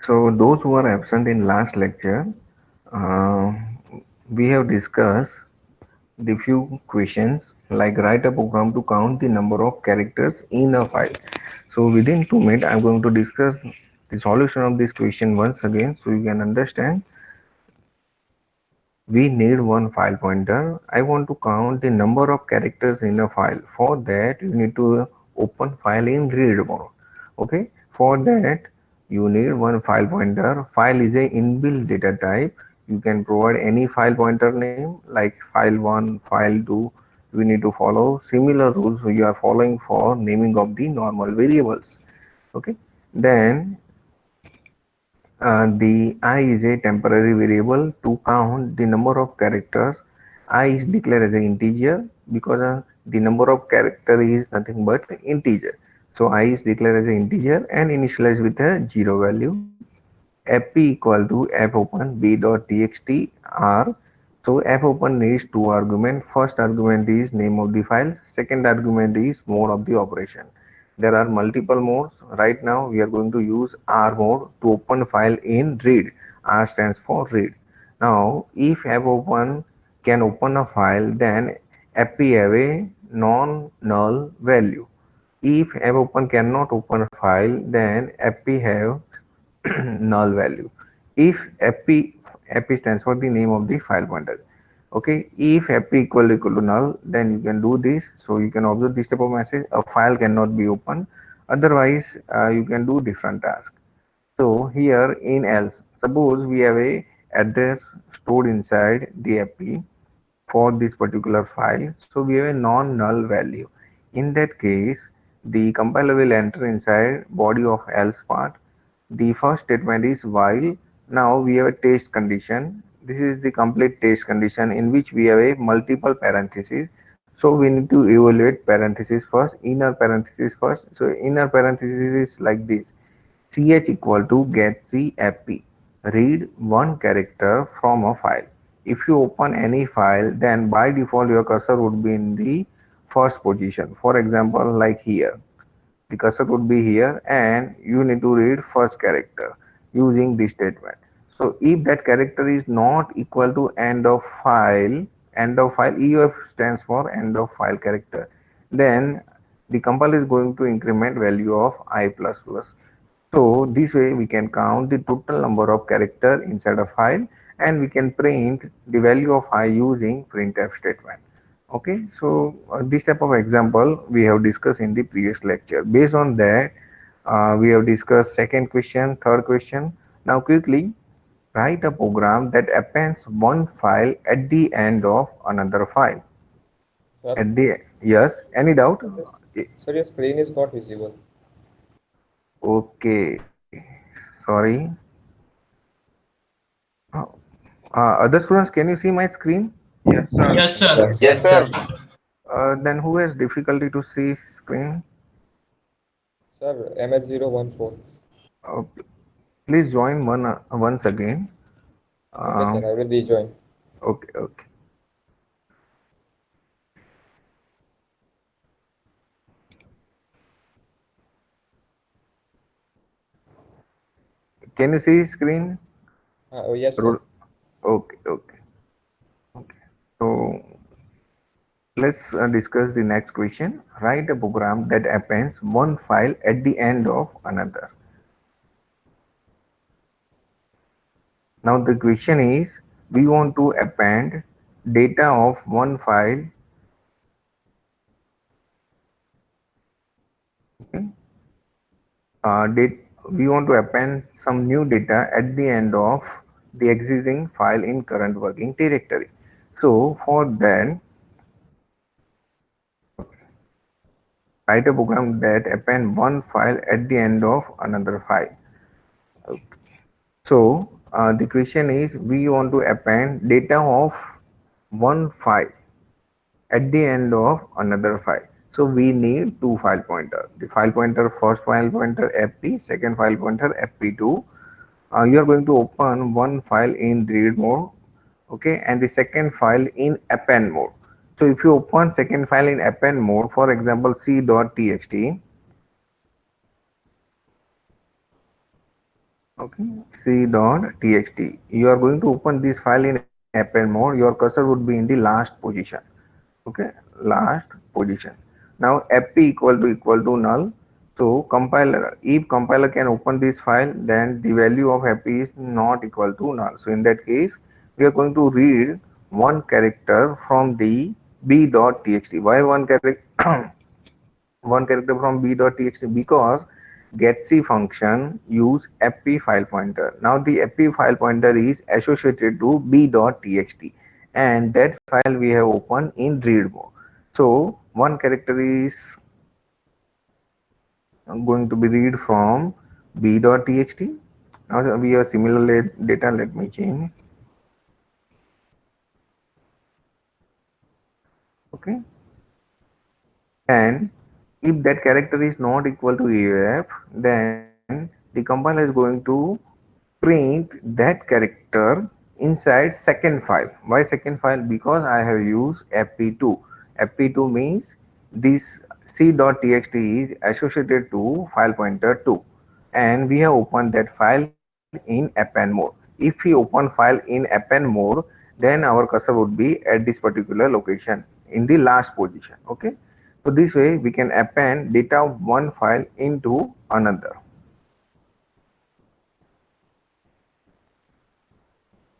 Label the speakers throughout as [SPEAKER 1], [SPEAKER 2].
[SPEAKER 1] So those who are absent in last lecture, uh, we have discussed the few questions like write a program to count the number of characters in a file. So within 2 minutes, I'm going to discuss the solution of this question once again so you can understand. We need one file pointer. I want to count the number of characters in a file. For that, you need to open file in read mode. Okay. For that, you need one file pointer. File is a inbuilt data type. You can provide any file pointer name like file1, file2. We need to follow similar rules you are following for naming of the normal variables. Okay. Then the I is a temporary variable to count the number of characters. I is declared as an integer because the number of character is nothing but integer. So I is declared as an integer and initialized with a 0 value. fp equal to fopen b.txt r. So fopen needs two arguments. First argument is name of the file. Second argument is mode of the operation. There are multiple modes. Right now we are going to use R mode to open file in read. R stands for read. Now if fopen can open a file, then fp have a non-null value. If fopen cannot open a file, then fp have null value. If fp stands for the name of the file pointer. Okay, if fp equal to null, then you can do this. So you can observe this type of message: a file cannot be opened. Otherwise, you can do different tasks. So here in else, suppose we have a address stored inside the fp for this particular file. So we have a non-null value. In that case, the compiler will enter inside body of else part. The first statement is while. Now we have a test condition. This is the complete test condition in which we have a multiple parentheses. So we need to evaluate parentheses first, inner parentheses first. So inner parentheses is like this: ch equal to get cfp, read one character from a file. If you open any file, then by default your cursor would be in the first position. For example, like here, the cursor would be here and you need to read first character using this statement. So if that character is not equal to end of file, ef stands for end of file character, then the compiler is going to increment value of I plus plus. So this way we can count the total number of character inside a file and we can print the value of I using printf statement. Okay, so this type of example we have discussed in the previous lecture. Based on that, we have discussed second question, third question. Now quickly write a program that appends one file at the end of another file.
[SPEAKER 2] Sir,
[SPEAKER 1] At the yes, any doubt?
[SPEAKER 2] sir, sir, your screen is not visible.
[SPEAKER 1] Okay, sorry. Uh, other students, can you see my screen?
[SPEAKER 3] Yes, sir.
[SPEAKER 4] Yes,
[SPEAKER 5] Yes,
[SPEAKER 4] sir.
[SPEAKER 5] sir.
[SPEAKER 6] Yes, sir.
[SPEAKER 1] Then who has difficulty to see screen?
[SPEAKER 2] Sir, MS014.
[SPEAKER 1] Uh, please join once again.
[SPEAKER 2] Okay, sir,
[SPEAKER 1] Um,
[SPEAKER 2] I will rejoin.
[SPEAKER 1] okay, okay. Can you see screen?
[SPEAKER 2] Oh, yes, sir.
[SPEAKER 1] Okay, okay, okay. So let's discuss the next question. Write a program that appends one file at the end of another. Now the question is, we want to append data of one file. Okay. We want to append some new data at the end of the existing file in current working directory. So for that, write a program that append one file at the end of another file. So the question is, we want to append data of one file at the end of another file. So we need two file pointer. The file pointer, first file pointer fp, second file pointer fp2. You are going to open one file in read mode, okay, and the second file in append mode. So if you open second file in append mode, for example c.txt, Okay, c.txt. You are going to open this file in append mode. Your cursor would be in the last position. Okay, last position. Now ap equal to null. So compiler, if compiler can open this file, then the value of ap is not equal to null. So in that case, we are going to read one character from the b.txt. Why one character? One character from b.txt, because getC function use fp file pointer. Now the fp file pointer is associated to b.txt, and that file we have opened in read mode. So one character is going to be read from b.txt. Now we have similar data. Let me change. Okay, and if that character is not equal to AF, then the compiler is going to print that character inside second file. Why second file? Because I have used fp2. fp2 means this c.txt is associated to file pointer 2, and we have opened that file in append mode. If we open file in append mode, then our cursor would be at this particular location in the last position. Okay, so this way we can append data of one file into another.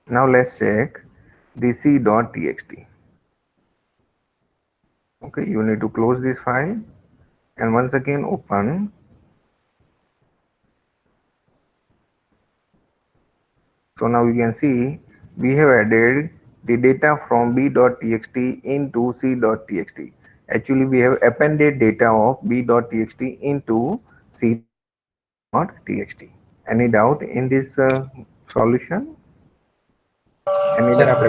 [SPEAKER 1] Now let's check the c.txt. Okay, you need to close this file and once again open. So now you can see we have added the data from b.txt into c.txt. Actually, we have appended data of b.txt into c.txt. Any doubt in this solution? Any doubt?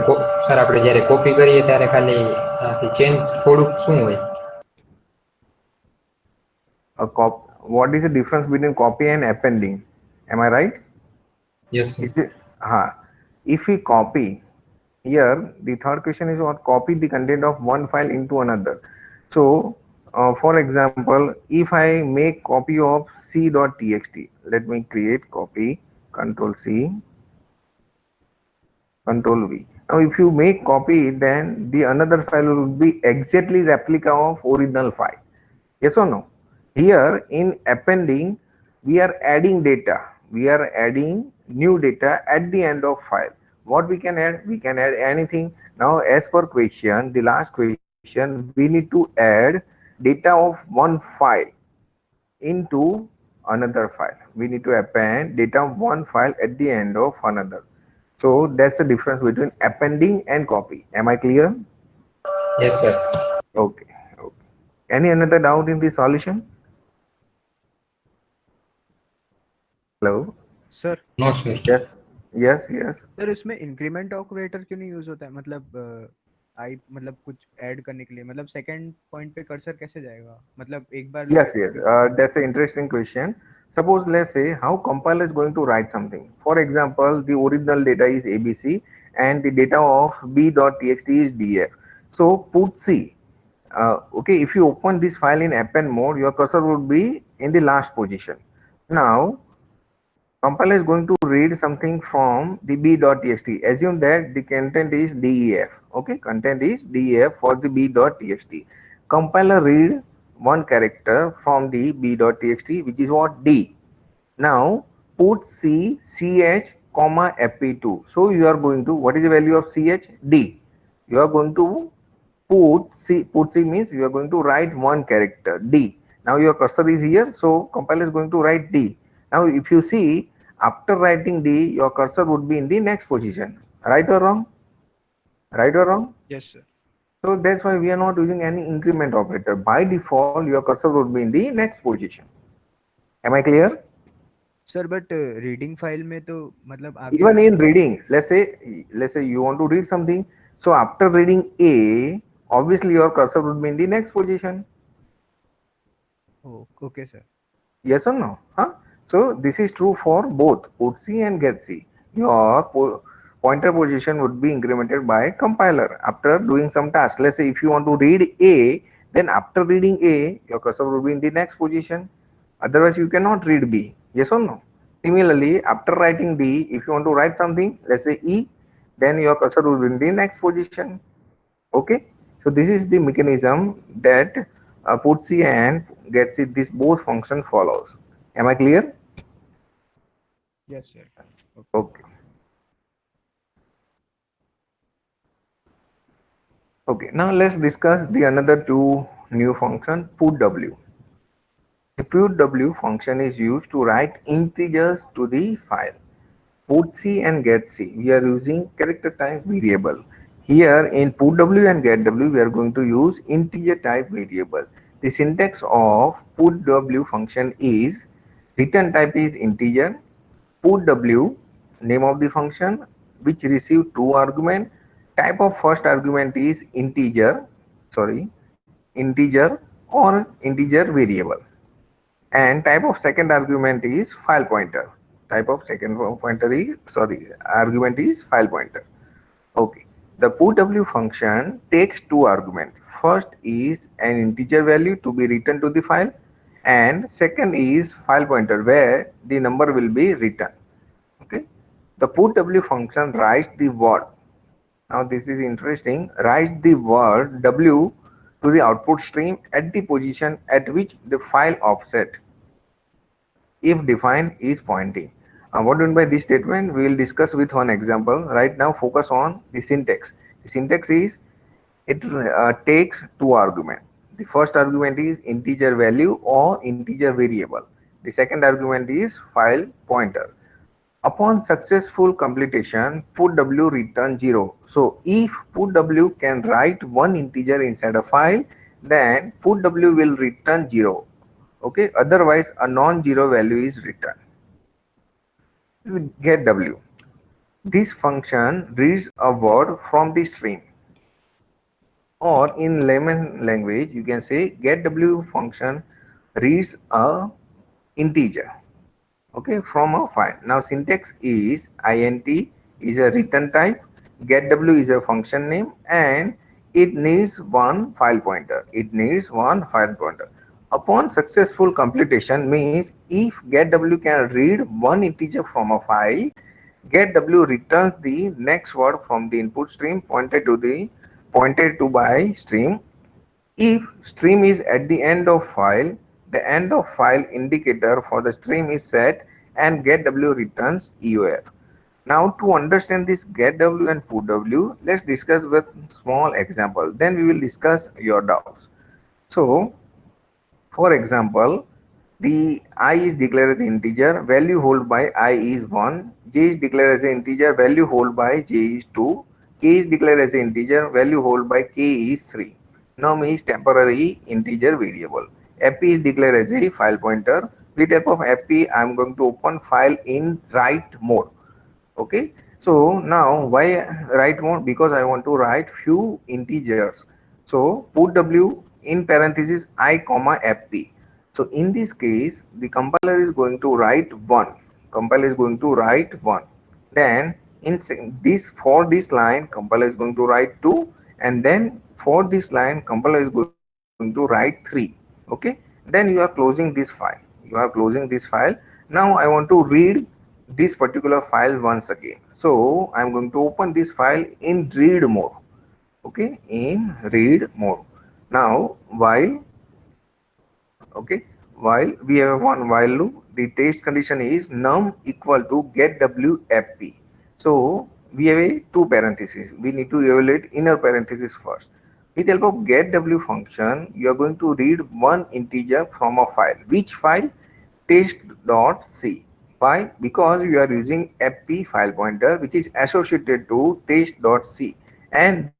[SPEAKER 3] Sir આપણે જ્યારે copy કરીએ ત્યારે ખાલી change થોડુંક શું હોય?
[SPEAKER 1] What is the difference between copy and appending? Am I right?
[SPEAKER 3] Yes sir.
[SPEAKER 1] If we copy, here the third question is what, copy the content of one file into another. So for example, if I make copy of c.txt, let me create copy, control C, control V. Now if you make copy, then the another file will be exactly replica of original file. Yes or no? Here in appending, we are adding data. We are adding new data at the end of file. What we can add? We can add anything. Now, as per question, the last question, we need to add data of one file into another file. We need to append data of one file at the end of another. So that's the difference between appending and copy. Am I clear?
[SPEAKER 3] Yes sir.
[SPEAKER 1] Okay. Okay. Any another doubt in the solution? Hello.
[SPEAKER 4] Sir
[SPEAKER 3] no sir.
[SPEAKER 1] Yes. Yes. Yes.
[SPEAKER 4] Sir इसमें increment operator क्यों नहीं use होता है? मतलब आई मतलब कुछ add करने के लिए, मतलब सेकंड पॉइंट पे कर्सर कैसे जाएगा? मतलब एक बार
[SPEAKER 1] Yes. Yes. That's an interesting question. Suppose let's say how compiler is going to write something. For example, the original data is ABC and the data of b.txt is df. So put C. Okay, if you open this file in append mode, your cursor would be in the last position. Now compiler is going to read something from the b.txt. Assume that the content is def. Okay, content is def for the b.txt. Compiler read one character from the b.txt, which is what, D. Now put c ch comma fp2. So you are going to, what is the value of ch? D. You are going to put c means you are going to write one character D. Now your cursor is here, so compiler is going to write D. Now if you see, after writing D, your cursor would be in the next position. Right or wrong? Right or wrong?
[SPEAKER 4] Yes sir.
[SPEAKER 1] So that's why we are not using any increment operator. By default, your cursor would be in the next position. Am I clear?
[SPEAKER 4] Sir but reading file में तो मतलब आप
[SPEAKER 1] Even in reading, let's say you want to read something. So after reading A, obviously your cursor would be in the next position.
[SPEAKER 4] Okay sir.
[SPEAKER 1] Yes or no? Huh? So this is true for both put C and get C. Your pointer position would be incremented by compiler after doing some task. Let's say if you want to read A, then after reading A, your cursor will be in the next position. Otherwise, you cannot read B. Yes or no? Similarly, after writing D, if you want to write something, let's say E, then your cursor will be in the next position. Okay, so this is the mechanism that putc and getc, this both function follows. Am I clear?
[SPEAKER 4] Yes, sir. Okay.
[SPEAKER 1] Okay. Okay, now let's discuss the another two new function, put w. The put w function is used to write integers to the file. Putc and getc, we are using character type variable. Here in putw and getw, we are going to use integer type variable. The syntax of putw function is return type is integer, putw name of the function which receive two argument, type of first argument is integer, sorry, integer or integer variable, and type of second argument is file pointer. Type of second pointer is, sorry, argument is file pointer. Okay, the putw function takes two arguments. First is an integer value to be written to the file, and second is file pointer where the number will be written. Okay, the putw function writes the word, now this is interesting, write the word w to the output stream at the position at which the file offset if defined is pointing. What do you mean by this statement? We will discuss with one example. Right now focus on the syntax. The syntax is it takes two arguments. The first argument is integer value or integer variable. The second argument is file pointer. Upon successful completion, put w return 0. So if put w can write one integer inside a file, then put w will return 0. Okay, otherwise a non-zero value is returned. Get w. This function reads a word from the string, or in layman language you can say get w function reads a integer, okay, from a file. Now syntax is int is a return type, getw is a function name, and it needs one file pointer. It needs one file pointer. Upon successful completion means if getw can read one integer from a file, getw returns the next word from the input stream pointed to by stream. If stream is at the end of file, the end of file indicator for the stream is set and getw returns EOF. Now to understand this getw and putw, let's discuss with small example. Then we will discuss your doubts. So for example, the I is declared as integer, value held by I is 1, j is declared as an integer, value held by j is 2, k is declared as an integer, value held by k is 3. Num is temporary integer variable. fp is declared as a file pointer. With help of fp, I am going to open file in write mode. Okay, so now why write mode? Because I want to write few integers. So put w in parenthesis I comma fp. So in this case, the compiler is going to write 1. Compiler is going to write 1. Then in this, for this line, compiler is going to write 2, and then for this line, compiler is going to write 3. Okay. Then you are closing this file. You are closing this file. Now I want to read this particular file once again. So I'm going to open this file in read mode. Okay, in read mode. Now while we have one while loop, the test condition is num equal to get w fp. So we have a two parentheses. We need to evaluate inner parenthesis first. With help of get w function, you are going to read one integer from a file. Which file? Test.c. Why? Because you are using fp file pointer which is associated to test.c, and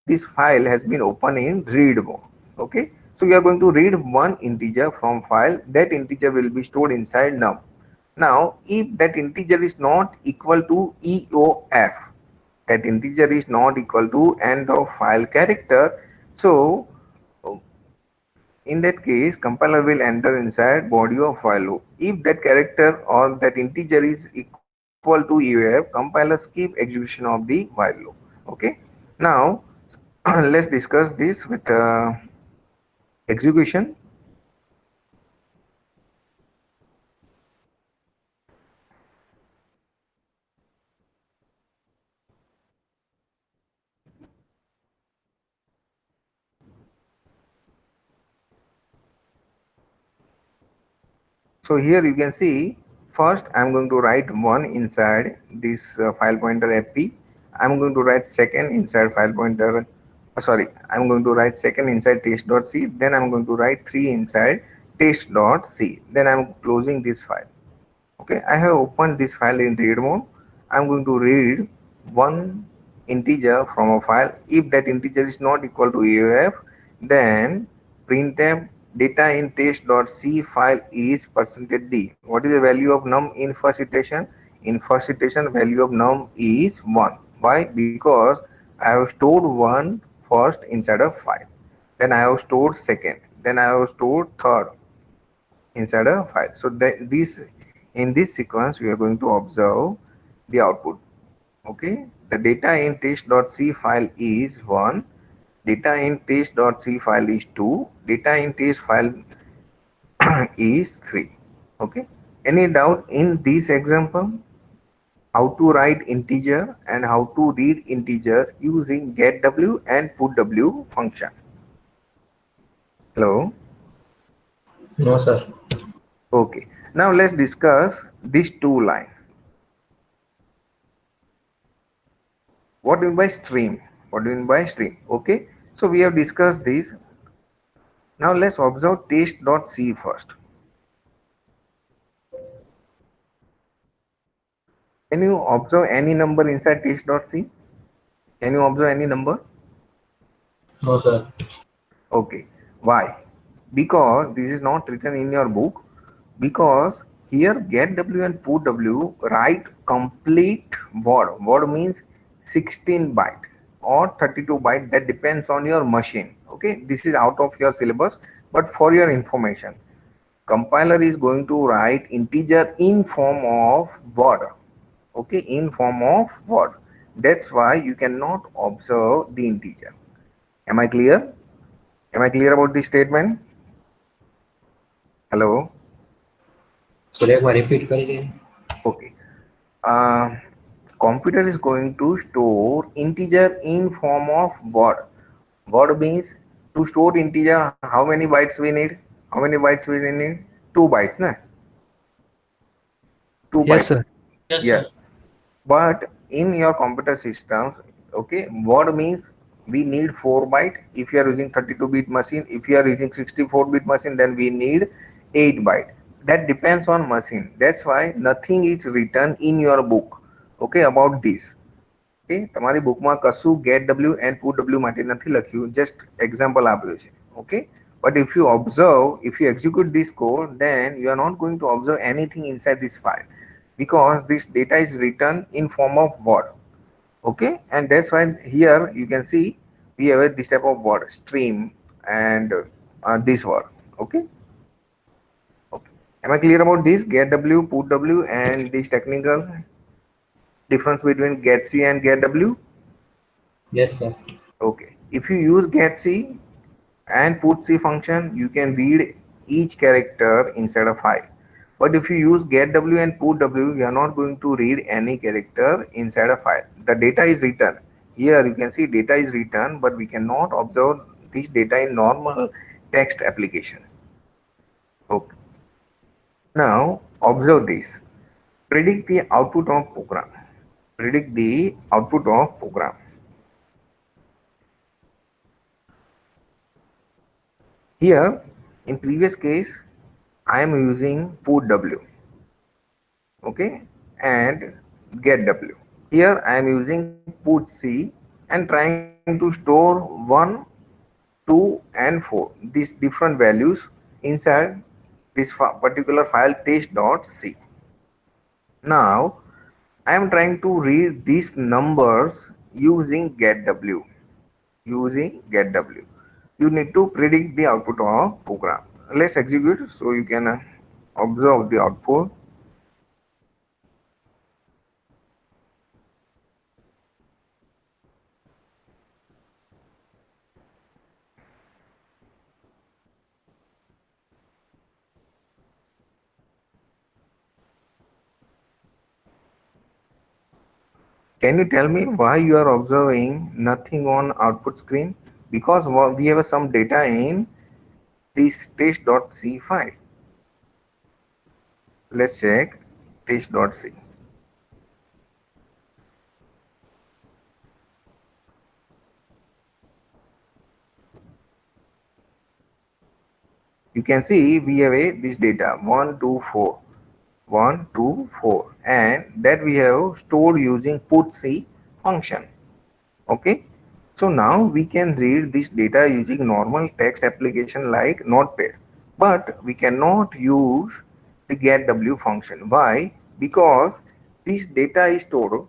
[SPEAKER 1] this file has been open in read mode. Okay, so we are going to read one integer from file. That integer will be stored inside num. Now if that integer is not equal to EOF, that integer is not equal to end of file character, so in that case, compiler will enter inside body of while loop. If that character or that integer is equal to EOF, compiler skip execution of the while loop. Okay. Now let's discuss this with execution. So here you can see, first I'm going to write one inside this file pointer fp. I'm going to write second inside file pointer, sorry, I'm going to write second inside test.c, then I'm going to write three inside test.c, then I'm closing this file. Okay, I have opened this file in read mode. I'm going to read one integer from a file. If that integer is not equal to AOF, then printf data in test.c file is %d. What is the value of num in first iteration? In first iteration, value of num is 1. Why? Because I have stored 1 first inside a file. Then I have stored second. Then I have stored third inside a file. So that this, in this sequence we are going to observe the output. Okay, the data in test.c file is 1, data in test.c file is 2, data in test file is 3. Okay, any doubt in this example? How to write integer and how to read integer using getW and putW function? Hello.
[SPEAKER 3] No, sir.
[SPEAKER 1] Okay, now let's discuss these two lines. What do you mean by stream? What do you mean by stream? Okay, so we have discussed this. Now let's observe test.c first. Can you observe any number inside test.c? Can you observe any number?
[SPEAKER 3] No, sir.
[SPEAKER 1] Okay, why? Because this is not written in your book. Because here getW and putW write complete word. Word means 16 byte or 32 byte, that depends on your machine. Okay, this is out of your syllabus, but for your information, compiler is going to write integer in form of word. Okay, in form of word. That's why you cannot observe the integer. Am I clear? Am I clear about this statement? Hello.
[SPEAKER 3] Sir એકવાર repeat કરી દે.
[SPEAKER 1] Okay. uh, Computer is going to store integer in form of word. Word means, to store integer, how many bytes we need? How many bytes we need? 2 bytes, na? 2
[SPEAKER 4] Yes,
[SPEAKER 1] bytes.
[SPEAKER 4] sir.
[SPEAKER 1] Yes. But in your computer systems, okay, word means we need 4 byte. If you are using 32-bit machine, if you are using 64-bit machine, then we need 8 byte. That depends on machine. That's why nothing is written in your book, okay, about this. Okay, તમારી બુકમાં કશું get w and put w માટે નથી લખ્યું, just example આપ્યું છે. Okay, but if you observe, if you execute this code, then you are not going to observe anything inside this file, because this data is written in form of word. Okay, and that's why here you can see we have this type of word stream and this word. Okay. Okay, am I clear about this getW, putW, and this technical difference between getC and getW?
[SPEAKER 3] Yes sir.
[SPEAKER 1] Okay, if you use getC and putC function, you can read each character inside a file. But if you use getW and putW, you are not going to read any character inside a file. The data is written. Here you can see data is written, but we cannot observe this data in normal text application. Okay. Now observe this. Predict the output of program. Predict the output of program. Here, in previous case, I am using putW, okay, and getW. Here I am using putC and trying to store 1, 2, and 4. These different values inside this particular file test.c. Now, I am trying to read these numbers using getW. Using getW, you need to predict the output of program. Let's execute so you can observe the output. Can you tell me why you are observing nothing on output screen? Because we have some data in this test.c file. Let's check test.c. You can see we have this data 1, 2, 4, 1, 2, 4, and that we have stored using putc function. Okay, so now we can read this data using normal text application like Notepad, but we cannot use the getW function. Why? Because this data is stored.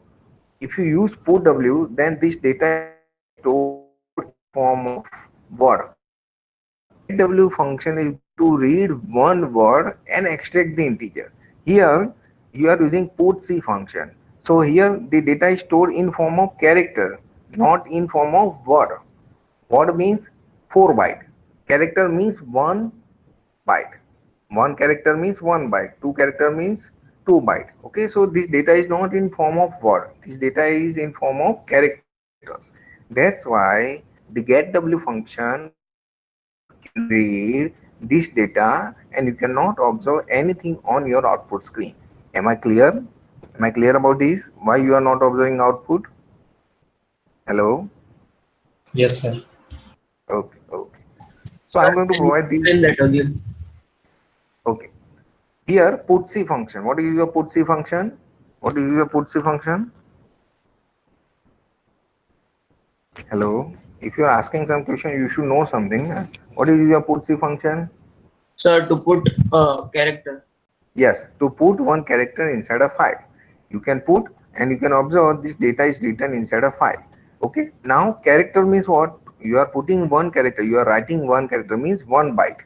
[SPEAKER 1] If you use putw, then this data is stored in form of word. Getw function is going to read one word and extract the integer. Here you are using putc function. So here the data is stored in form of character, not in form of word. Word means 4 byte. Character means 1 byte. One character means 1 byte. Two character means 2 byte. Okay, so this data is not in form of word. This data is in form of characters. That's why the getW function cannot read this data and you cannot observe anything on your output screen. Am I clear? Am I clear about this? Why you are not observing output? Hello?
[SPEAKER 3] Yes, sir.
[SPEAKER 1] Okay, okay. So
[SPEAKER 5] Sir,
[SPEAKER 1] I'm going to
[SPEAKER 5] can you
[SPEAKER 1] provide these.
[SPEAKER 5] explain that again?
[SPEAKER 1] Okay. Here, putc function. What is your putc function? What is your putc function? Hello. If you are asking some question, you should know something. What is your putc function?
[SPEAKER 5] Sir, to put a character.
[SPEAKER 1] Yes, to put one character inside a file. You can put and you can observe this data is written inside a file. Okay. Now character means what? You are putting one character. You are writing one character means 1 byte.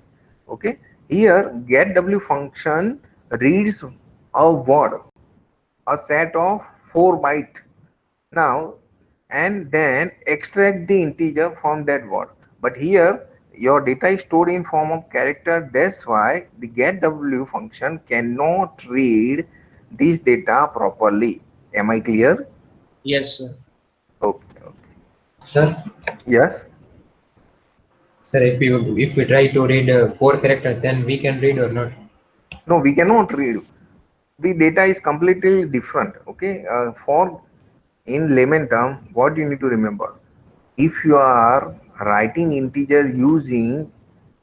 [SPEAKER 1] Okay. Here getW function reads a word, a set of 4 byte. Now and then extract the integer from that word. But here your data is stored in form of character. That's why the getW function cannot read this data properly. Am I clear?
[SPEAKER 5] Yes, sir.
[SPEAKER 1] Okay, okay.
[SPEAKER 3] Sir,
[SPEAKER 1] Yes.
[SPEAKER 3] sir, if we try to read 4 characters, then we can read or not?
[SPEAKER 1] No, we cannot read. The data is completely different. Okay. For in layman term, what you need to remember, if you are writing integer using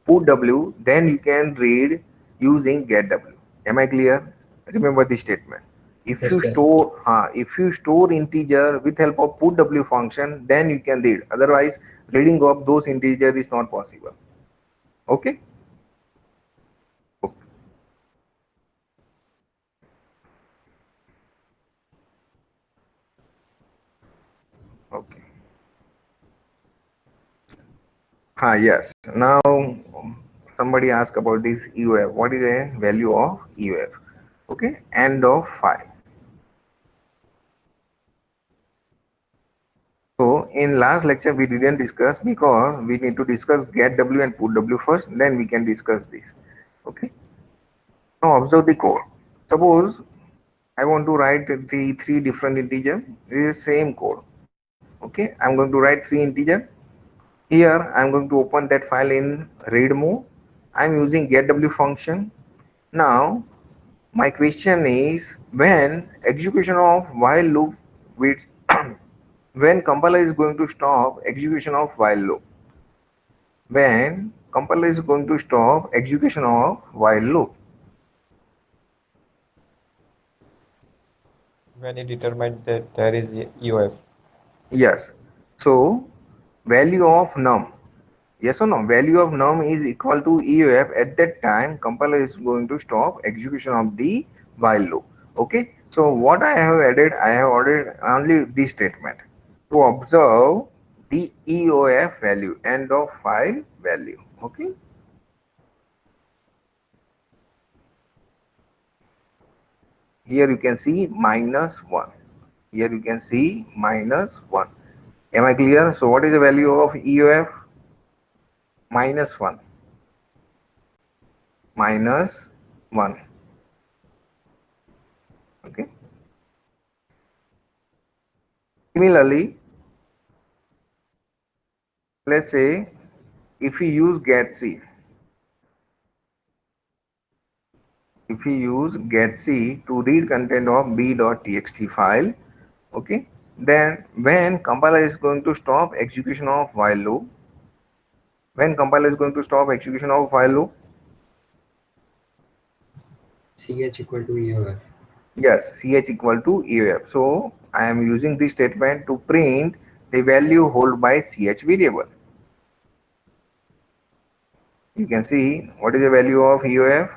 [SPEAKER 1] putw, then you can read using getw. Am I clear? Remember this statement. If
[SPEAKER 3] Yes,
[SPEAKER 1] you
[SPEAKER 3] sir.
[SPEAKER 1] store if you store integer with help of putw function, then you can read. Otherwise reading of those integer is not possible. Okay. Okay. Yes. Now somebody asked about this EOF. What is the value of EOF? Okay, end of file. So in last lecture we didn't discuss because we need to discuss getW and putw first, then we can discuss this. Okay. Now observe the code. Suppose I want to write the three different integer. This is same code. Okay, I'm going to write three integer. Here I'm going to open that file in read mode. I'm using getW function. Now my question is, when execution of while loop with when compiler is going to stop execution of while loop, when compiler is going to stop execution of while loop.
[SPEAKER 2] When he determined that there is EOF.
[SPEAKER 1] Yes, so value of num, yes or no, value of num is equal to EOF. At that time compiler is going to stop execution of the while loop. Okay, so what I have added, I have added only this statement to observe the EOF value, end of file value. Okay. Here you can see -1. Here you can see -1. Am I clear? So what is the value of EOF? -1. -1. Okay. Similarly, let's say if we use getC, if we use getC to read content of b.txt file, okay, then when compiler is going to stop execution of while loop, when compiler is going to stop execution of while loop,
[SPEAKER 3] ch equal to EOF.
[SPEAKER 1] yes, ch equal to EOF. So I am using this statement to print the value held by ch variable. You can see what is the value of EOF.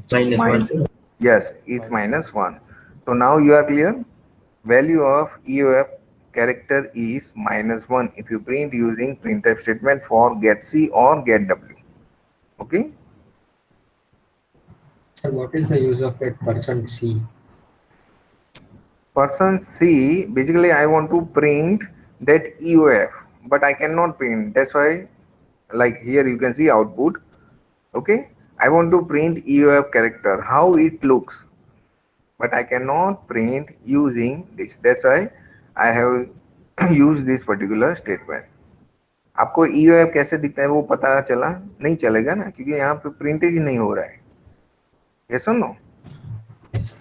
[SPEAKER 5] -1.
[SPEAKER 1] Yes, it's
[SPEAKER 2] Minus
[SPEAKER 1] -1. So now you are clear. Value of EOF character is -1 if you print using printf statement for getC or getW. Okay.
[SPEAKER 3] So what is the use of that %c?
[SPEAKER 1] %c, basically I want to print that EOF, but I cannot print. That's why, like here you can see output. Okay. I want to print EOF character, how it looks, but I cannot print using this. That's why I have used this particular statement. आपको EOF कैसे दिखता है वो पता चला नहीं चलेगा ना, क्योंकि यहाँ पे प्रिंटेज नहीं हो रहा है. Yes or no?
[SPEAKER 3] Yes.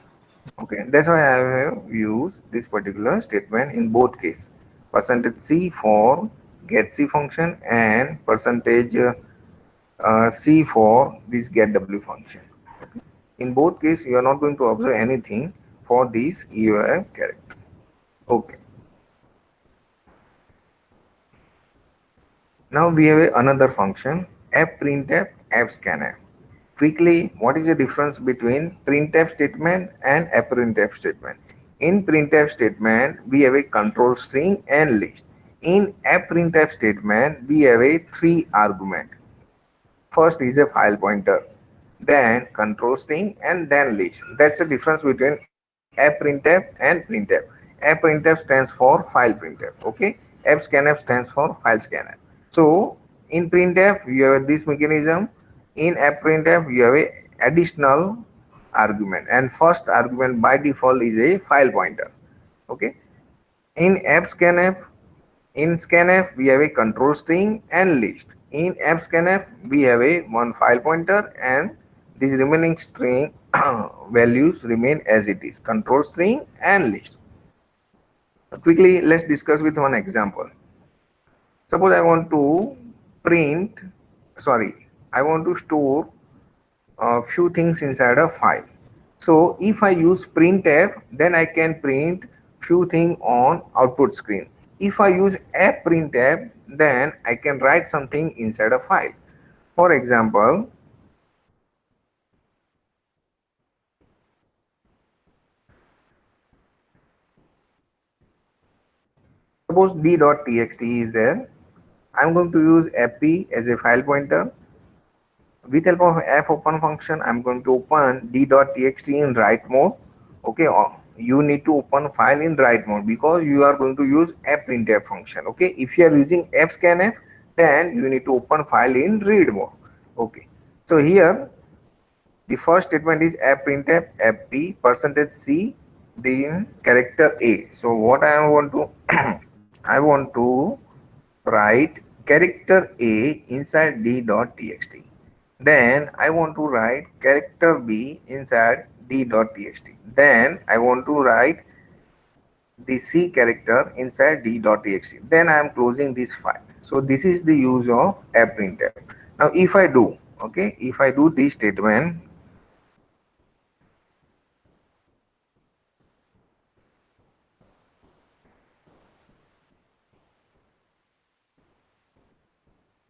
[SPEAKER 1] Okay, that's why I have used this particular statement in both cases. %c for getC function and %c for this getW function. Okay. In both cases, you are not going to observe anything for this EOF character. Okay. Now we have another function fprintf fscanf. Quickly, what is the difference between printf statement and fprintf statement? In printf statement, we have a control string and list. In fprintf statement, we have a 3 argument. First is a file pointer, then control string, and then list. That's the difference between fprintf and printf. Fprintf stands for file printf. Okay, fscanf stands for file scanf. So in printf, you have this mechanism. In fprintf, you have a additional argument, and first argument by default is a file pointer. Okay. In fscanf, we have a control string and list. In fscanf, we have a one file pointer, and these remaining string values remain as it is, control string and list. Quickly, let's discuss with one example. Suppose I want to I want to store a few things inside a file. So if I use printf, then I can print few things on output screen. If I use fprintf, then I can write something inside a file. For example, suppose d.txt is there. I'm going to use fp as a file pointer. With help of fopen function, I'm going to open d.txt in write mode. Okay, you need to open file in write mode because you are going to use fprintf function. Okay, if you are using fscanf, then you need to open file in read mode. Okay, so here the first statement is fprintf fp %c then character a. So what I want to I want to write character a inside d.txt. Then I want to write character b inside d.txt. Then I want to write the c character inside d.txt. Then I am closing this file. So this is the use of fprintf. Now if I do, okay, if I do this statement,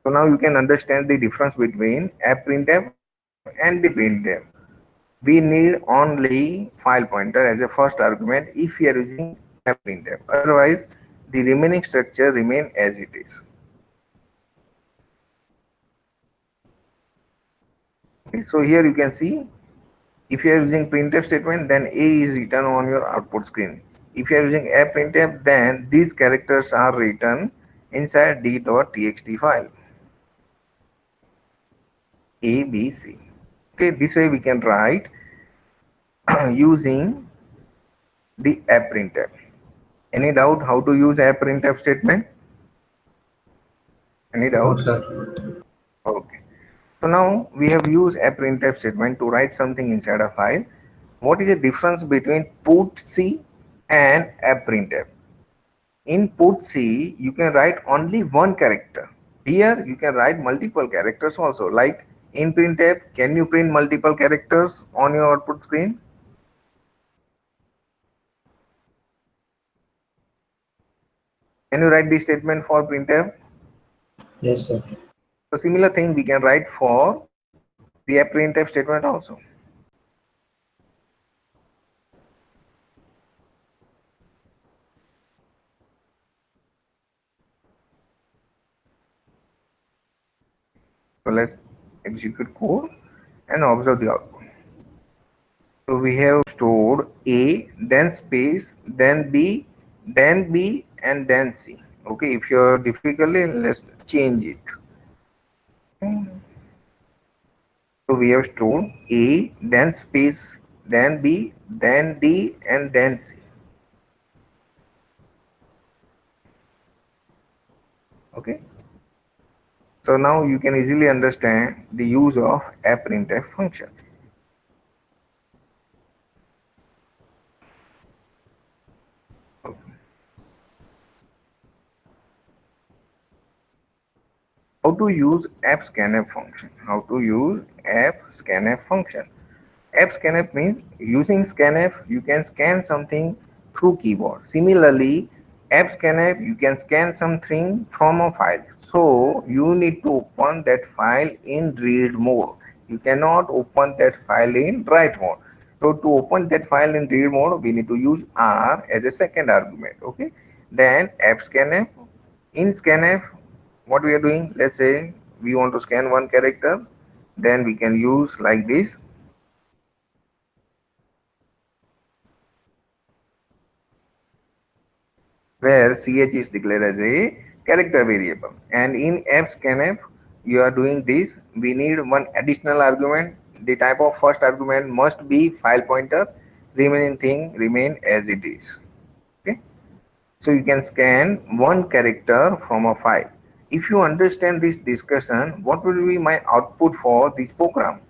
[SPEAKER 1] so now you can understand the difference between fprintf and the printf. We need only file pointer as a first argument if we are using fprintf. Otherwise, the remaining structure remain as it is. Okay, so here you can see, if you are using printf statement, then a is written on your output screen. If you are using fprintf, then these characters are written inside d.txt file. A, B, C. Okay, this way we can write using the fprintf. Any doubt how to use fprintf statement? Any
[SPEAKER 3] No,
[SPEAKER 1] doubt?
[SPEAKER 3] sir.
[SPEAKER 1] Okay. So now we have used a printf statement to write something inside a file. What is the difference between putc and a printf? In putc, you can write only one character. Here you can write multiple characters also. Like in printf, can you print multiple characters on your output screen? Can you write this statement for printf?
[SPEAKER 3] Yes, sir.
[SPEAKER 1] So similar thing we can write for the printf statement also. So let's execute code and observe the output. So we have stored A, then space, then B, and then C. Okay, if you're difficulty, let's change it. Okay. So we have stored A, then space, then B, then D, and then C. Okay. So now you can easily understand the use of a printf function. How to use app scanf function? How to use app scanf function? App scanf means using scanf you can scan something through keyboard. Similarly, app scanf you can scan something from a file. So you need to open that file in read mode. You cannot open that file in write mode. So to open that file in read mode, we need to use R as a second argument. Okay. Then app scanf. In scanf, what we are doing? Let's say we want to scan one character. Then we can use like this, where ch is declared as a character variable, and in app scanf you are doing this. We need one additional argument. The type of first argument must be file pointer, remaining thing remain as it is. Okay, so you can scan one character from a file. If you understand this discussion, what will be my output for this program?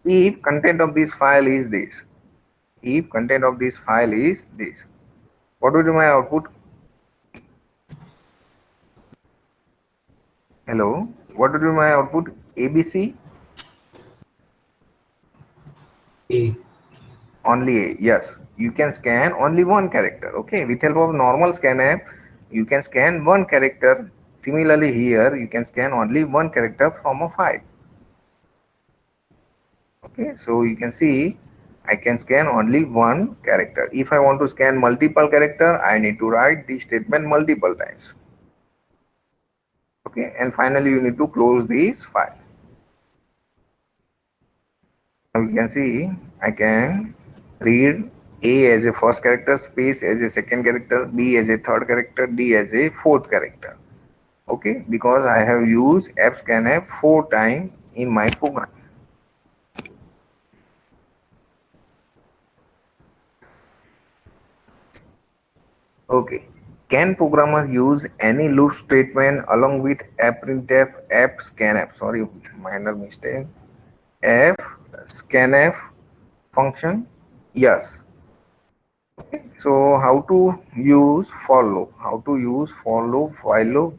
[SPEAKER 1] If content of this file is this, if content of this file is this, what will be my output? Hello, what will be my output? ABC?
[SPEAKER 3] A.
[SPEAKER 1] Only A. Yes, you can scan only one character. Okay, with help of normal scan app, you can scan one character. Similarly, here you can scan only one character from a file. Okay, so you can see I can scan only one character. If I want to scan multiple character, I need to write the statement multiple times. Okay, and finally you need to close this file. Now you can see I can read A as a first character, space as a second character, B as a third character, D as a fourth character. Okay, because I have used appscanf 4 times in my program. Okay, can programmer use any loop statement along with appprintf, appscanf? Sorry, minor mistake. Fscanf function? Yes. So how to use for loop? How to use for loop, while loop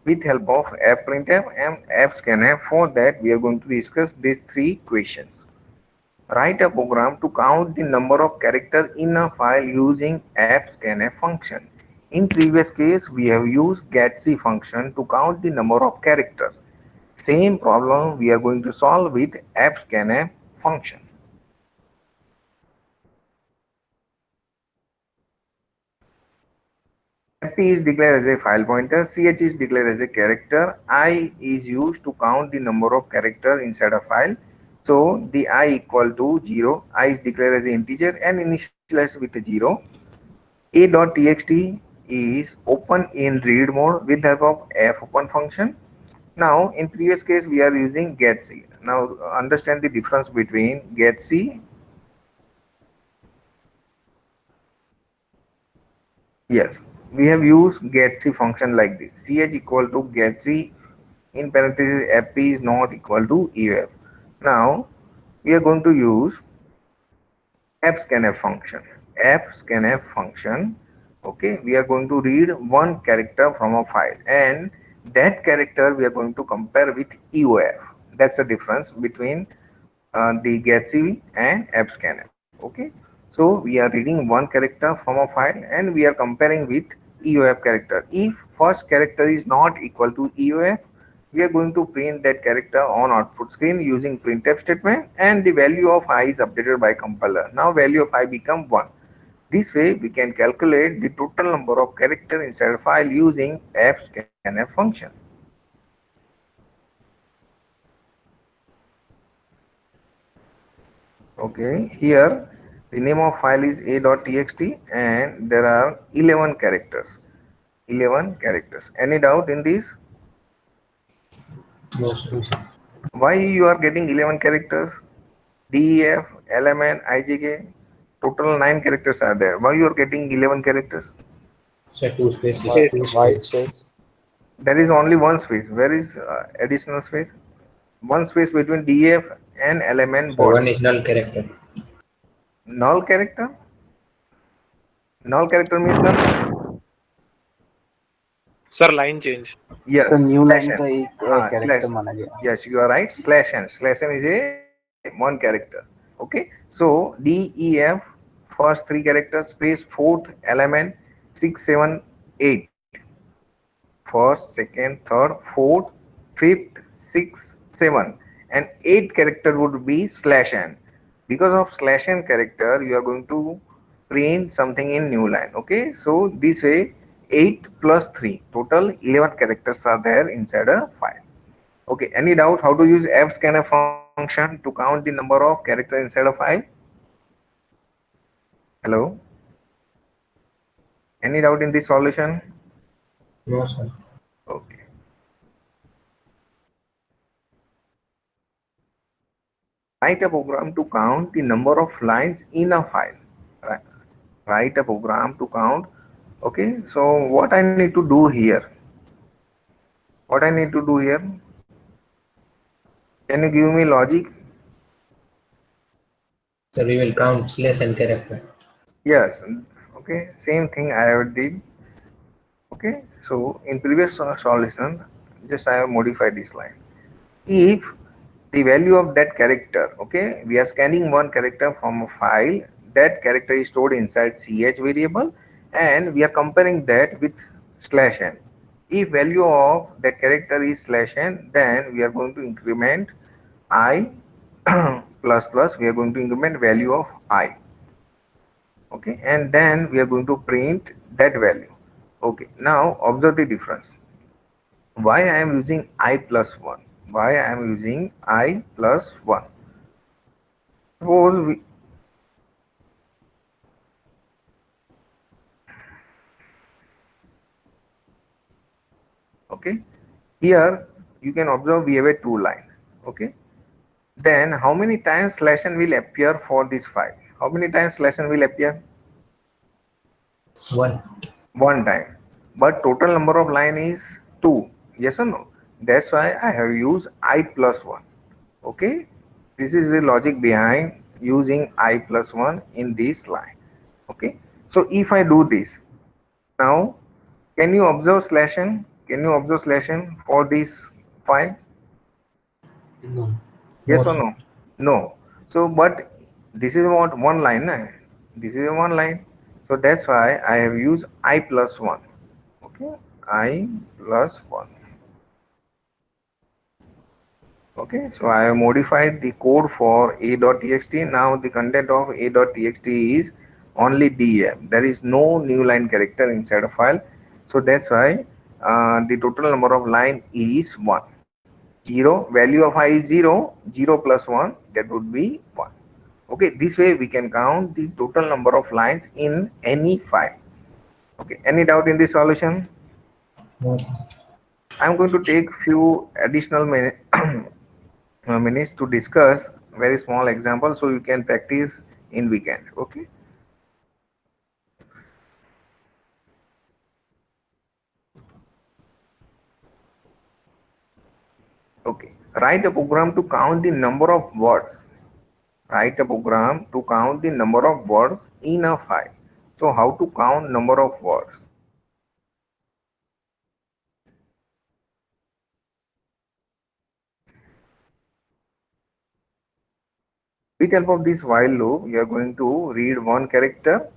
[SPEAKER 1] with help of appprintf and appscanf? For that, we are going to discuss these three questions. Write a program to count the number of characters in a file using appscanf function. In previous case, we have used getC function to count the number of characters. Same problem we are going to solve with appscanf function. fp is declared as a file pointer, ch is declared as a character, I is used to count the number of characters inside a file. So the I equal to 0, I is declared as an integer and initialized with a 0. A.txt is open in read mode with the help of fopen function. Now in previous case we are using getC. Now understand the difference between getC. Yes, we have used getC function like this. Ch equal to getC in parentheses fp is not equal to EOF. Now we are going to use fscanf function. Fscanf function. Okay, we are going to read one character from a file, and that character we are going to compare with EOF. That's the difference between the Gatsby and fscanf. Okay, so we are reading one character from a file and we are comparing with EOF character. If first character is not equal to EOF, we are going to print that character on output screen using printf statement, and the value of I is updated by compiler. Now value of I become 1. This way we can calculate the total number of characters inside a file using fscanf function. Okay, here the name of file is a.txt and there are 11 characters. 11 characters. Any doubt in this?
[SPEAKER 3] No, sir.
[SPEAKER 1] Why you are getting 11 characters? DEF, LMN, IJK, total 9 characters are there. Why you are getting 11 characters?
[SPEAKER 3] Sir, two spaces.
[SPEAKER 2] White space.
[SPEAKER 1] There is only one space. Where is additional space? One space between DEF and LMN
[SPEAKER 3] So
[SPEAKER 1] what?
[SPEAKER 3] one is null character.
[SPEAKER 1] Null character? Null character means nothing.
[SPEAKER 6] Sir line change
[SPEAKER 1] Yes,
[SPEAKER 7] sir new
[SPEAKER 1] slash
[SPEAKER 7] line
[SPEAKER 1] n.
[SPEAKER 7] का एक
[SPEAKER 1] हाँ,
[SPEAKER 7] character
[SPEAKER 1] slash.
[SPEAKER 7] माना गया.
[SPEAKER 1] Yes, you are right. Slash n. Slash n is a one character. Okay. So DEF first three characters space fourth element 678. First, second, third, fourth, fifth, sixth, seventh, and eighth character would be slash n. Because of slash n character, you are going to print something in new line. Okay. So this way 8 plus 3 total 11 characters are there inside a file. Okay, any doubt how to use fscanf function to count the number of characters inside a file? Hello? Any doubt in this solution?
[SPEAKER 3] No, sir.
[SPEAKER 1] Okay. Write a program to count the number of lines in a file. Right. Write a program to count. Okay, so what I need to do here? What I need to do here? Can you give me logic?
[SPEAKER 3] So we will count slash n character.
[SPEAKER 1] Yes. Okay, same thing I have did. Okay, so in previous solution, just I have modified this line. If the value of that character, okay, we are scanning one character from a file, that character is stored inside ch variable, and we are comparing that with slash n. If value of that character is slash n, then we are going to increment I plus plus, we are going to increment value of I. Okay, and then we are going to print that value. Okay, now observe the difference. Why I am using I plus 1? Why I am using I plus 1? Suppose we, okay, here you can observe we have a two line. Okay, then how many times slash n will appear for this file? How many times slash n will appear?
[SPEAKER 3] One.
[SPEAKER 1] One time, but total number of line is 2. Yes or no? That's why I have used I plus 1. Okay, this is the logic behind using I plus 1 in this line. Okay, so if I do this now, can you observe slash n? Can you observe slash n for this file?
[SPEAKER 3] No.
[SPEAKER 1] Yes
[SPEAKER 3] No,
[SPEAKER 1] or
[SPEAKER 3] sir.
[SPEAKER 1] no? No. So but this is what one line, nah? This is a one line, so that's why I have used I plus 1. Okay, I plus 1. Okay, so I have modified the code for a.txt. Now the content of a.txt is only df. There is no new line character inside a file. So that's why the total number of line is 1. 0, value of I is 0, 0 plus 1, that would be 1. Okay, this way we can count the total number of lines in any file. Okay, any doubt in this solution?
[SPEAKER 3] No.
[SPEAKER 1] I'm going to take few additional minutes to discuss very small example so you can practice in weekend. Okay, Okay, write a program to count the number of words. Write a program to count the number of words in a file. So how to count number of words? With help of this while loop, you are going to read one character.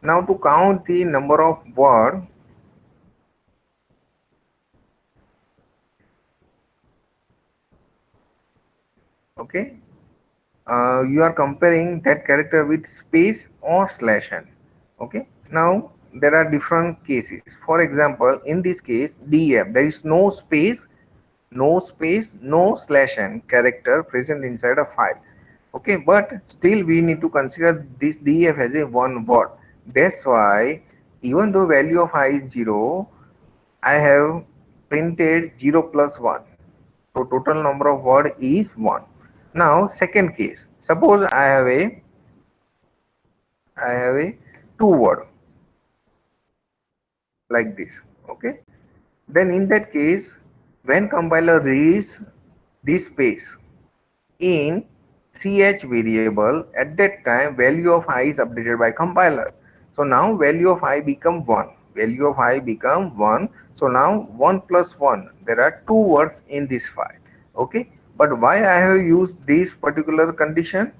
[SPEAKER 1] Now to count the number of words, okay, you are comparing that character with space or slash n. Okay, now there are different cases. For example, in this case, def, there is no space, no slash n character present inside a file. Okay, but still we need to consider this def as a one word. That's why even though value of I is 0, I have printed 0 plus 1. So total number of word is 1. Now second case, suppose I have a two word like this. Okay, then in that case, when compiler reads this space in ch variable, at that time value of I is updated by compiler. So now value of I become 1. Value of I become 1. So now 1 plus 1. There are two words in this file. Okay. But why I have used this particular condition?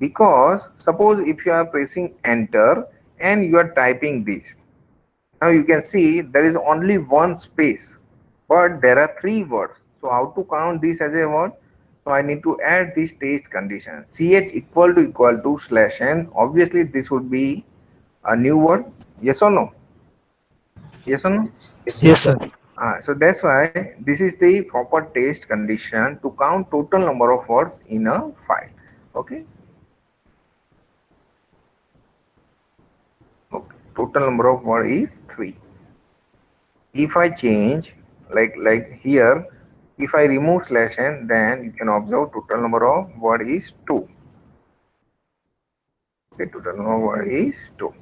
[SPEAKER 1] Because suppose if you are pressing enter and you are typing this. Now you can see there is only one space, but there are three words. So how to count this as a word? So I need to add this test condition. Ch equal to slash n. Obviously this would be a new word. Yes or no? Yes or no?
[SPEAKER 4] Yes, sir.
[SPEAKER 1] So that's why this is the proper test condition to count total number of words in a file. Okay. Okay. Total number of words is 3. If I change like here, if I remove slash n, then you can observe total number of word is 2. Okay, total number of word is 2.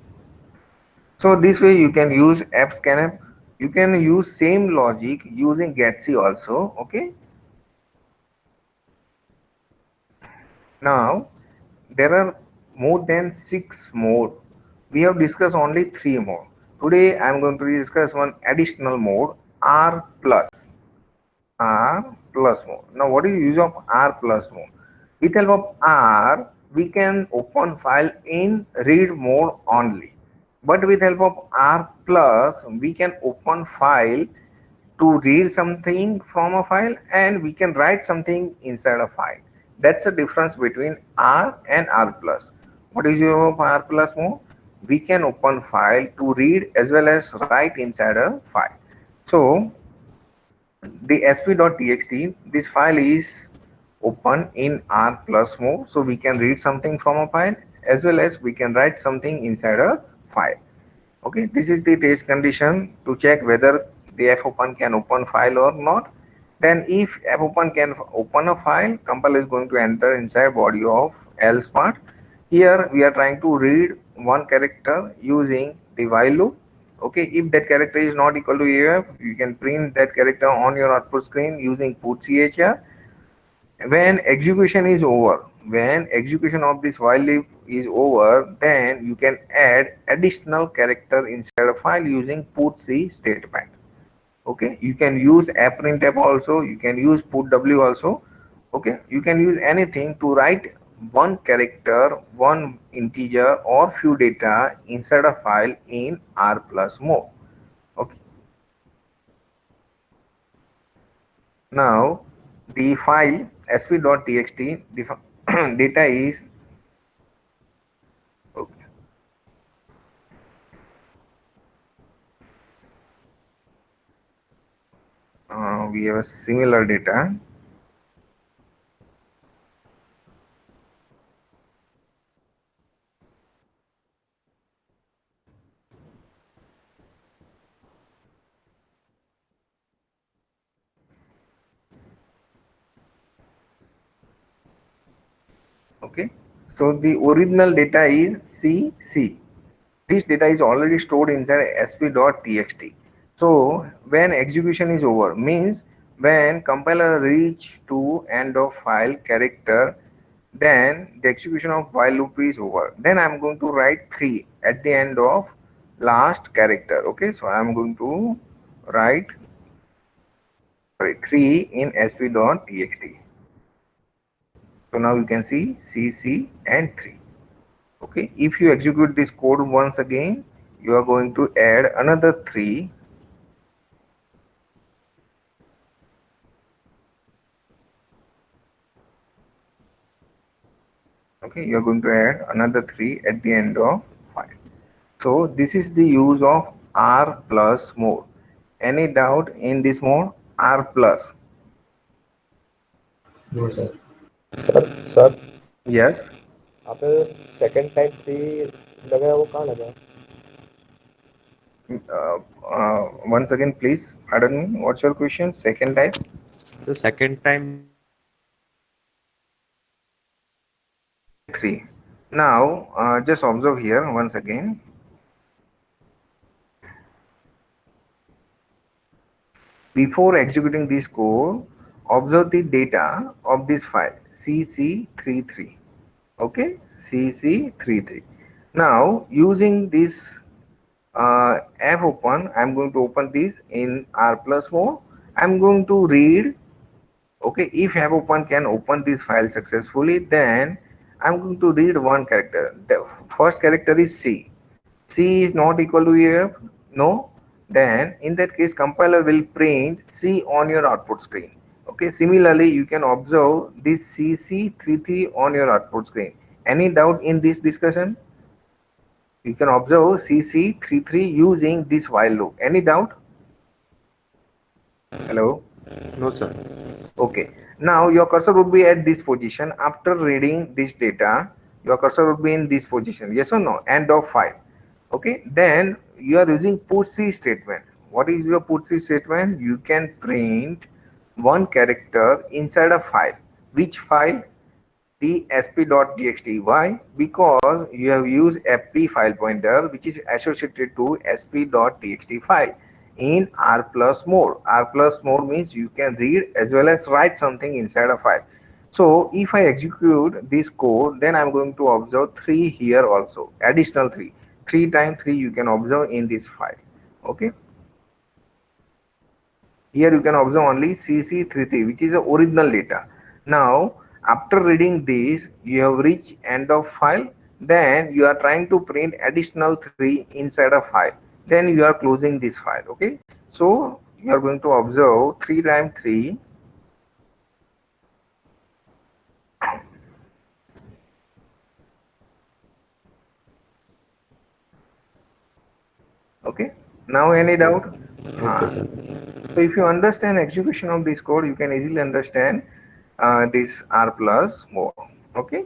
[SPEAKER 1] So this way you can use AppScanF. You can use same logic using Gatsby also. Okay. Now there are more than 6 more. We have discussed only 3 more. Today I am going to discuss one additional mode, R plus. R plus mode. Now what is the use of R plus mode? With help of R, we can open file in read mode only. But with help of R plus, we can open file to read something from a file and we can write something inside a file. That's the difference between R and R plus. What is your R plus mode? We can open file to read as well as write inside a file. So the sp.txt, this file is open in R plus mode, so we can read something from a file as well as we can write something inside a file. Okay, this is the test condition to check whether the fopen can open file or not. Then if fopen can open a file, compiler is going to enter inside body of else part. Here we are trying to read one character using the while loop. Okay, if that character is not equal to AF, you can print that character on your output screen using putchr. When execution is over, when execution of this while loop is over, then you can add additional character inside a file using putc statement. Okay, you can use printf also, you can use putw also. Okay, you can use anything to write one character, one integer or few data inside a file in R plus mode. Okay, now the file sp.txt, the data is okay. We have a similar data. Okay, so the original data is cc. This data is already stored inside sp.txt. So when execution is over, means When compiler reach to end of file character, then the execution of while loop is over. Then I'm going to write 3 at the end of last character. Okay, so I'm going to write 3 in sp.txt. So now you can see cc and 3. Okay, if you execute this code once again, you are going to add another 3. Okay, you are going to add another 3 at the end of file. So this is the use of R plus mode. Any doubt in this mode? R plus.
[SPEAKER 3] No, sir.
[SPEAKER 2] Sir
[SPEAKER 1] Yes.
[SPEAKER 2] आपने second time three लगाया वो कहाँ लगा
[SPEAKER 1] Once again, please pardon me. What's your question? Second type?
[SPEAKER 2] Sir second time
[SPEAKER 1] 3. Now, just observe here once again. Before executing this code, observe the data of this file cc33. Okay, cc33. Now, using this fopen, I'm going to open this in R plus mode. I'm going to read. Okay, if fopen can open this file successfully, then I'm going to read one character. The first character is C. C is not equal to EF. No. Then in that case, compiler will print C on your output screen. Okay. Similarly, you can observe this CC33 on your output screen. Any doubt in this discussion? You can observe CC33 using this while loop. Any doubt? Hello.
[SPEAKER 2] No sir
[SPEAKER 1] Okay. Now your cursor would be at this position. After reading this data, your cursor would be in this position. Yes or no? End of file. Okay. Then you are using putc statement. What is your putc statement? You can print one character inside a file. Which file? The sp.txt. Why? Because you have used fp file pointer which is associated to sp.txt file in R plus mode. R plus mode means you can read as well as write something inside a file. So if I execute this code, then I'm going to observe 3 here also, additional 3. 3 times 3 you can observe in this file. Okay. Here you can observe only CC33, which is the original data. Now, after reading this, you have reached end of file. Then you are trying to print additional 3 inside a file. Then you are closing this file. Okay. So you are going to observe 3 times 3. Okay. Now any doubt?
[SPEAKER 2] Okay sir
[SPEAKER 1] So if you understand execution of this code, you can easily understand this R plus mode. Okay.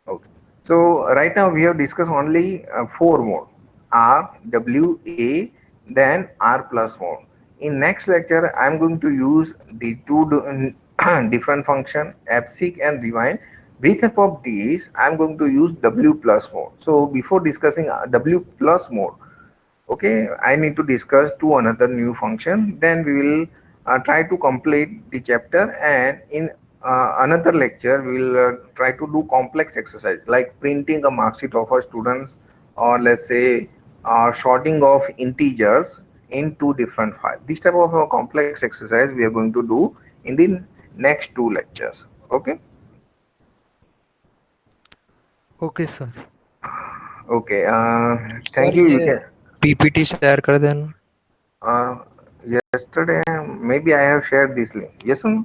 [SPEAKER 1] Okay. So right now we have discussed only 4 mode: R, W, A, then R plus mode. In next lecture, I am going to use the two different function abseek and rewind. With help of these, I am going to use W plus mode. So before discussing W plus mode, okay, I need to discuss two another new function. Then we will try to complete the chapter, and in another lecture we will try to do complex exercise like printing a mark sheet of our students, or let's say sorting of integers in two different files. This type of a complex exercise we are going to do in the next two lectures. Okay.
[SPEAKER 6] Okay sir
[SPEAKER 1] Okay, thank
[SPEAKER 6] sir
[SPEAKER 1] you. You
[SPEAKER 6] ये
[SPEAKER 1] can
[SPEAKER 6] PPT share कर देना
[SPEAKER 1] uh, yesterday maybe I have shared this link. Yes or no?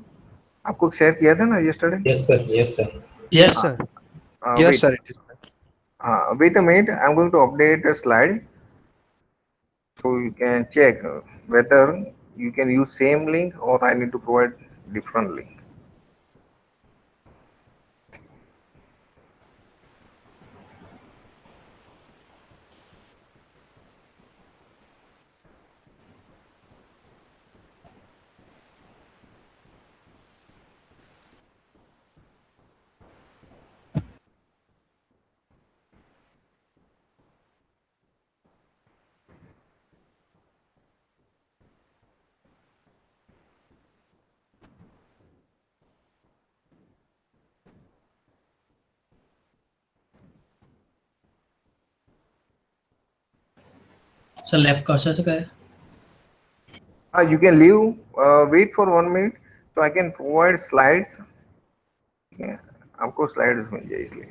[SPEAKER 1] आपको share किया था ना yesterday?
[SPEAKER 3] Yes, sir. Yes, sir.
[SPEAKER 6] Yes sir yes
[SPEAKER 1] Wait,
[SPEAKER 6] sir it is
[SPEAKER 1] wait a minute. I'm going to update a slide so you can check whether you can use same link or I need to provide different link.
[SPEAKER 5] Sir left cursor से करें.
[SPEAKER 1] You can leave, wait for 1 minute, so I can provide slides. ठीक है, आपको slides मिल जाए इसलिए.